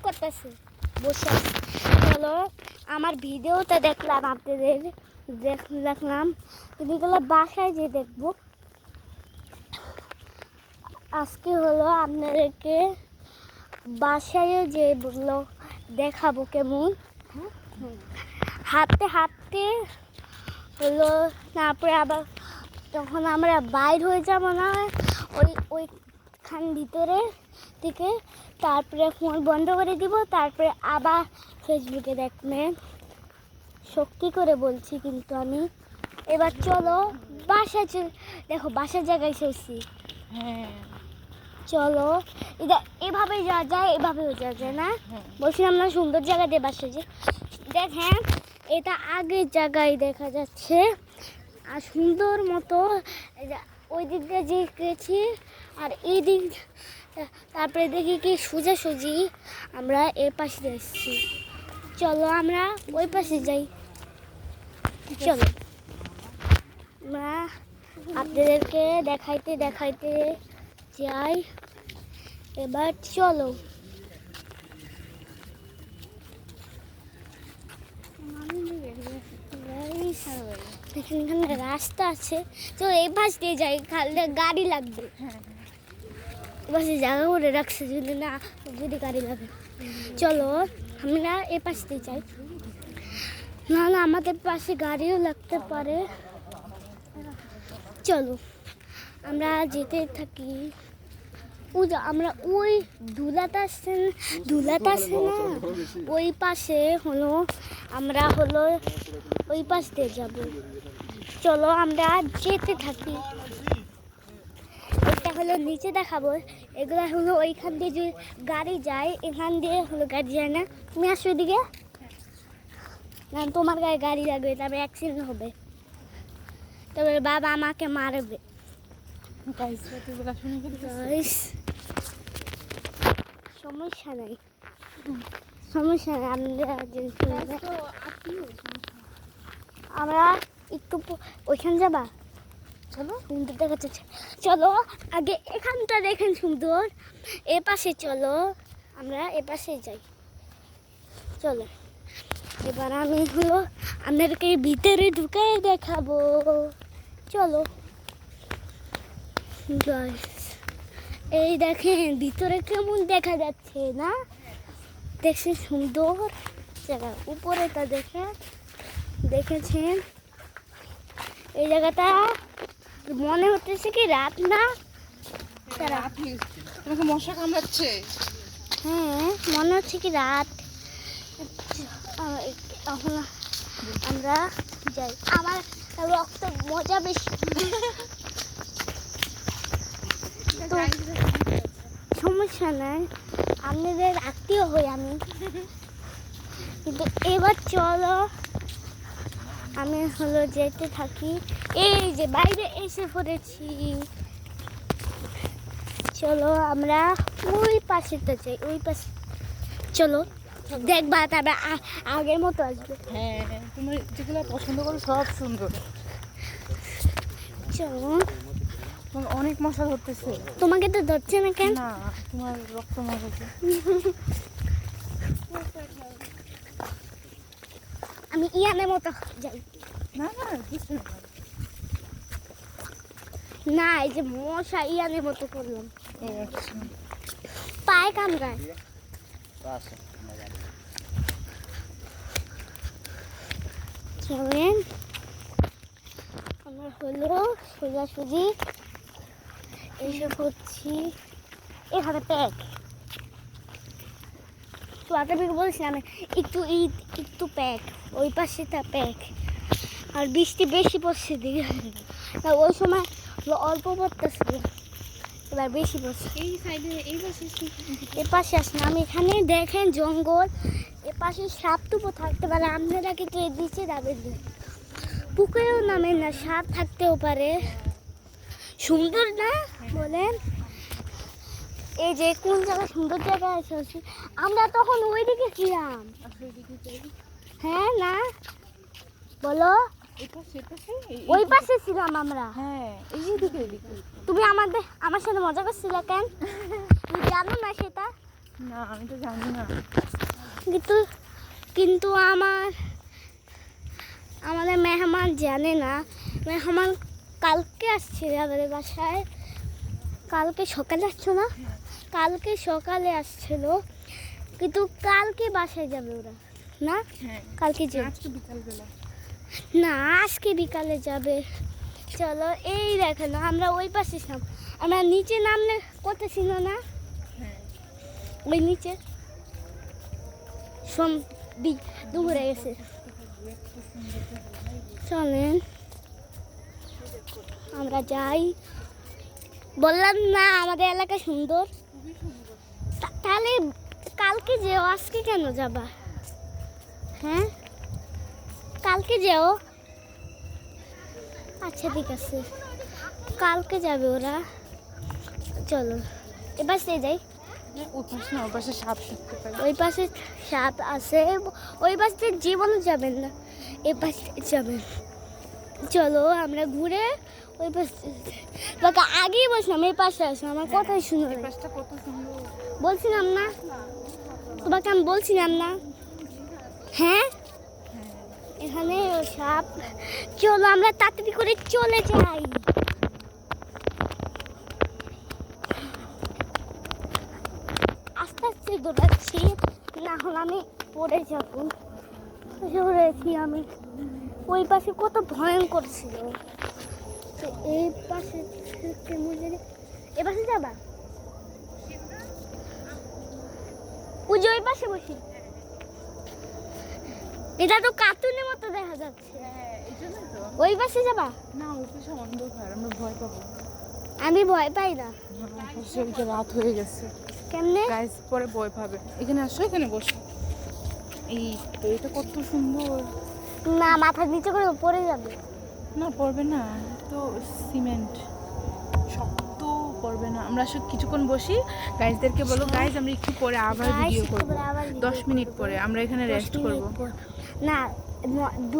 করতেছে বসে আছে। চলো আমার ভিডিওটা দেখলাম আপনাদের দেখলাম এগুলো বাসায় যে দেখবো। আজকে হলো আপনাদেরকে বাসায় যে বললো দেখাবো কেমন হাঁটতে হাঁটতে হলো। তারপরে আবার তখন আমরা বাইর হয়ে যাবো না ওইখান ভিতরে থেকে, তারপরে ফোন বন্ধ করে দিব, তারপরে আবার ফেসবুকে দেখবেন। সত্যি করে বলছি কিন্তু আমি। এবার চলো বাসায় দেখো বাসার জায়গায় এসেছি। হ্যাঁ চলো এটা এভাবে যাওয়া যায়, এভাবেও যাওয়া যায় না? বলছিলাম না সুন্দর জায়গা দিয়ে বাসা যে দেখেন এটা আগের জায়গায় দেখা যাচ্ছে আর সুন্দর মতো ওই দিক দিয়ে যে গেছি আর এই দিক, তারপরে দেখি কি সোজাসুজি আমরা এর পাশে এসেছি। চলো আমরা ওই পাশে যাই। চলো আমরা আপনাদেরকে দেখাইতে দেখাইতে যাই। এবার চলো এখানে রাস্তা আছে, তো এই পাশ দিয়ে যাই, গাড়ি লাগবে। এবার জায়গা করে রাখছে যদি না, যদি গাড়ি লাগে। চলো আমরা এ পাশ দিয়ে যাই, না না আমাদের পাশে গাড়িও লাগতে পারে। চলো আমরা যেতে থাকি। আমরা ওই ধুলাটা আসছে না ওই পাশে হলো, আমরা হলো ওই পাশ দিয়ে যাব। চলো আমরা যেতে থাকি। এটা হলো নিচে দেখাবো, এগুলো হলো ওইখান দিয়ে যে গাড়ি যায়, এখান দিয়ে হলো গাড়ি যায় না। তুমি আসো এদিকে, না তোমার গায়ে গাড়ি লাগবে, তারপরে অ্যাক্সিডেন্ট হবে, তারপরে বাবা আমাকে মারবে। সমস্যা নাই সমস্যা নাই, আমরা একটু ওইখানে যাবা। চলো সুন্দর দেখা যাচ্ছে। চলো আগে এখানটা দেখেন সুন্দর, এ পাশে চলো আমরা এ পাশে যাই। চলো এবার আমি হলো আপনাদেরকে ভিতরে ঢুকে দেখাবো। চলো এই দেখেন ভিতরে কেমন দেখা যাচ্ছে না, দেখছেন সুন্দর জায়গা। উপরেটা দেখেছেন এই জায়গাটা মনে হচ্ছে কি রাত না, তোমাকে মশা কামড়াচ্ছে। হ্যাঁ মনে হচ্ছে কি রাত। এখন আমরা যাই, আমার রক্ত মজা বেশি। তো সমস্যা নাই, আপনাদের আত্মীয় হই আমি। কিন্তু এবার চলো আমি হলো যেতে থাকি। এই যে বাইরে এসে পড়েছি। চলো আমরা ওই পাশেটা যাই, ওই পাশে চলো দেখবা, তারপরে আগের মতো আসবে। হ্যাঁ তুমি যেগুলো পছন্দ করো সব সুন্দর। চলো তোমার অনেক মশা ধরতেছে। তোমাকে তো ধরছে না কেন? না তোমার রক্ত মশা। আমি ইয়ানের মতো যাই। না না কিছু না, এই যে মশা ইয়ানের মতো করলাম, ও আচ্ছা। পায়ে কামড়ায়। চলেন আমরা হলো সোজাসুজি এসে পড়ছি। এখানে প্যাক তো আগে বলছিলাম একটু প্যাক, ওই পাশেটা প্যাক। আর বৃষ্টি বেশি পড়ছে দিকে, ওই সময় অল্প পড়তেছিল, এবার বেশি পড়ছে। এই সাইডে এই পাশে এ পাশে আসেন, আমি এখানে দেখেন জঙ্গল, এ পাশে সাপ টুপো থাকতে পারে। আপনারা কিন্তু এর নিচে যাবেন না, পুকুরেও নামেন না, সাপ থাকতেও পারে। সুন্দর না বলেন? এই যে কোন জায়গায় সুন্দর জায়গায় আছে, আমরা তখন ওইদিকে ছিলাম। হ্যাঁ না বলো, ওই পাশে ছিলাম আমরা। হ্যাঁ এইদিকে এইদিকে। তুমি আমার সাথে মজা করছিলে কেন? তুমি জানো না সেটা? না আমি তো জানি না। কিন্তু কিন্তু আমাদের মেহমান জানে না। মেহমান কালকে আসছে আমাদের বাসায়। কালকে সকালে আসছো না? কালকে সকালে আসছিল, কিন্তু কালকে বাসায় যাবে ওরা না? হ্যাঁ কালকে যাবে আজকে বিকালবেলা। না, আজকে বিকালে যাবে। চলো এই দেখো না, আমরা ওই পাশে ছিলাম। আমরা নিচে নামলে কত ছিল না? হ্যাঁ ওই নিচে দুপুরে গেছে। চলেন আমরা যাই। বললাম না আমাদের এলাকা সুন্দর। তাহলে কালকে যেও, আজকে কেন যাবা? হ্যাঁ কালকে যেও। আচ্ছা ঠিক আছে, কালকে যাবে ওরা। চলো এবার সে যাই। ওই পাশে না, ওই পাশে সাপ দেখতে পাই। ওই পাশে সাপ আছে, ওই পাশে জীবনও যাবেন না, এ পাশে যাবেন। চলো আমরা ঘুরে ওই পাশে। বাবা আগেই বসলাম, এই পাশে আসলাম, আমার কথাই শুনো এই পাশটা কত সুন্দর। বলছিলাম না তোমাকে, আমি বলছিলাম না? হ্যাঁ এখানে সাপ। চলো আমরা তাড়াতাড়ি করে চলে যাই। আস্তে আস্তে দৌড়াচ্ছি, না হলে আমি পড়ে যাবো। দৌড়েছি আমি। ওই পাশে কত ভয়ঙ্কর ছিল। তো এই পাশে এ পাশে যাবা? পুজো ওই পাশে বসি। এটা তো কার্টুনের মতো দেখা যাচ্ছে। হ্যাঁ এই জন্যই তো। ওই পাশে যাবা? না ওই পাশে অন্ধকার, আমরা ভয় পাবো। আমি ভয় পাই না। পাশে ওই যে রাত হয়ে গেছে। কেমনে? গাইস পরে ভয় পাবে। এখানে আসো, এখানে বসো। এই তো এটা কত সুন্দর। না, মাথার নিচে করে পড়ে যাবে। না পড়বে না, তো সিমেন্ট শক্ত, পড়বে না। আমরা আসলে কিছুক্ষণ বসি, গাইসদেরকে বলো গাইস আমরা একটু পরে আবার Guys, ভিডিও একটু করব। পরে আবার video 10 মিনিট করবো। পরে আমরা এখানে 10 রেস্ট করব। মিনিট পর। না